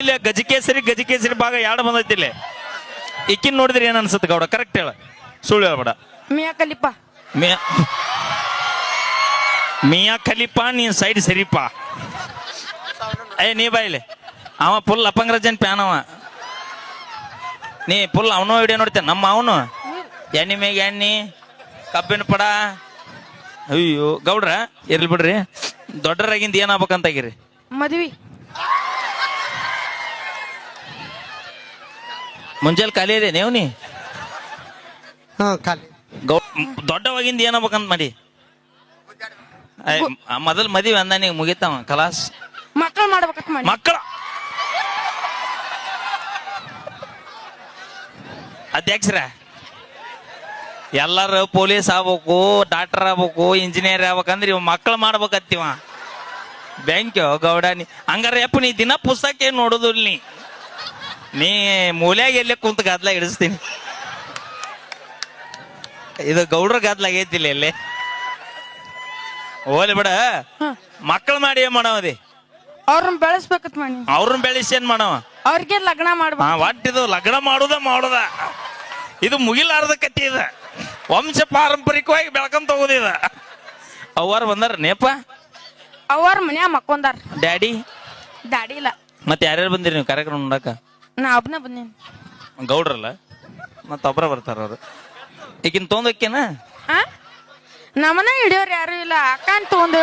ಇಲ್ಲ ಗಜಕೇಸರಿ ಭಾಗ ಎರಡು ಬಂದೈತಿ ಇಲ್ಲಿ. ಇಕ್ಕಿನ್ ನೋಡಿದ್ರಿ ಏನ್ ಅನ್ಸುತ್ತೆ ಗೌಡ? ಕರೆಕ್ಟ್ ಹೇಳ, ಸುಳ್ಳು ಹೇಳ್ಬೇಡ. ಮಿಯಾ ಖಲೀಫಾ. ಮಿಯಾ ಖಲೀಫಾ ನೀನ್ ಸೈಡ್ ಸರಿಪ. ನೀ ಬಾಯಿಲೆ, ಅವ ಫುಲ್ ಅಪಂಗರಾಜನ್ ಪ್ಯಾನ್ ಅವ. ನೀ ಫುಲ್ ಅವನು ವಿಡಿಯೋ ನೋಡ್ತೇನೆ. ನಮ್ಮ ಅವನು ಎಣ್ಣೆ ಮೇಗ ಎಣ್ಣಿ ಕಬ್ಬಿನ ಪಡ. ಅಯ್ಯೋ ಗೌಡ್ರ ಇರ್ಲಿ ಬಿಡ್ರಿ, ದೊಡ್ಡರಾಗಿಂದ ಏನಾಗ್ಬೇಕಂತಾಗಿರಿ? ಮದ್ವಿ. ಮುಂಜಾನೆ ಖಾಲಿ ಇದೆ ನೀವು ನೀ ಖಾಲಿ. ದೊಡ್ಡವಾಗಿಂದ ಏನಾಗ್ಬೇಕಂತ ಮಾಡಿ ಮೊದಲ್ ಮದ್ವಿ ಅಂದ ನೀವು ಮುಗಿತಾವ ಕಲಾಸ್. ಮಕ್ಕಳು ಮಾಡ್ಬೇಕಂತ ಮಾಡಿ. ಮಕ್ಕಳ ಅಧ್ಯಕ್ಷರ ಎಲ್ಲಾರು ಪೊಲೀಸ್ ಆಗ್ಬೇಕು, ಡಾಕ್ಟರ್ ಆಗ್ಬೇಕು, ಇಂಜಿನಿಯರ್ ಆಗ್ಬೇಕಂದ್ರೆ ಇವ್ ಮಕ್ಕಳು ಮಾಡ್ಬೇಕತ್ತಿವ. ಬ್ಯಾಂಕ್ ಗೌಡ ನೀ ಹಂಗಾರ ಯಪ್ಪ ನೀ ದಿನ ಪುಸ್ತಕ ಏನ್ ನೋಡುದಿಲ್ಲ. ನೀ ಮೂಲ್ಯಾಗ ಎಲ್ಲೇ ಕುಂತ ಗದ್ಲಾಗ ಇಡಿಸ್ತೀನಿ. ಇದು ಗೌಡ್ರ ಗದ್ಲಾಗೈತಿಲ್ಲ ಎಲ್ಲೇ. ಹೋಲಿ ಬಿಡ, ಮಕ್ಕಳು ಮಾಡಿ ಏನ್ ಮಾಡವದಿ? ಅವ್ರನ್ನ ಬೆಳೆಸ್ಬೇಕತ್ ಮಾಡಿ. ಅವ್ರನ್ನ ಬೆಳೆಸಿ ಏನ್ ಮಾಡವ? ಅವ್ರಿಗೆ ಲಗ್ನ ಮಾಡ್ಬೇಕು. ಒಟ್ಟಿದು ಲಗ್ನ ಮಾಡುದ ಇದು ಮುಗಿಲಾರ್ದ ಕತ್ತಿ ಇದ. ವಂಶ ಪಾರಂಪರಿಕವಾಗಿ ಬೆಳ್ಕೊಂಡ್ ತಗೋದಿದ. ಅವ್ವಾರ ಬಂದಾರ ನೇಪ? ಅವ್ರ ಮನ್ಯಾಗ ಮಕ್ಕೊಂದಾರ. ಡ್ಯಾಡಿ ಇಲ್ಲ. ಮತ್ತೆ ಯಾರ್ಯಾರು ಬಂದಿರಿ ನೀವು ಕಾರ್ಯಕ್ರಮ ನೋಡಕ? ನಾ ಒಬ್ನ ಬಂದೇನಿ. ಗೌಡ್ರಲ್ಲ ಮತ್ತ ಒಬ್ರ ಬರ್ತಾರ ಅವ್ರು. ಈಗಿನ ತೊಂದಕ್ಕೇನ ನಮ್ಮನ ಹಿಡಿಯೋರು ಯಾರು ಇಲ್ಲ. ಅಕ್ಕನ್ ತಗೊಂಡ್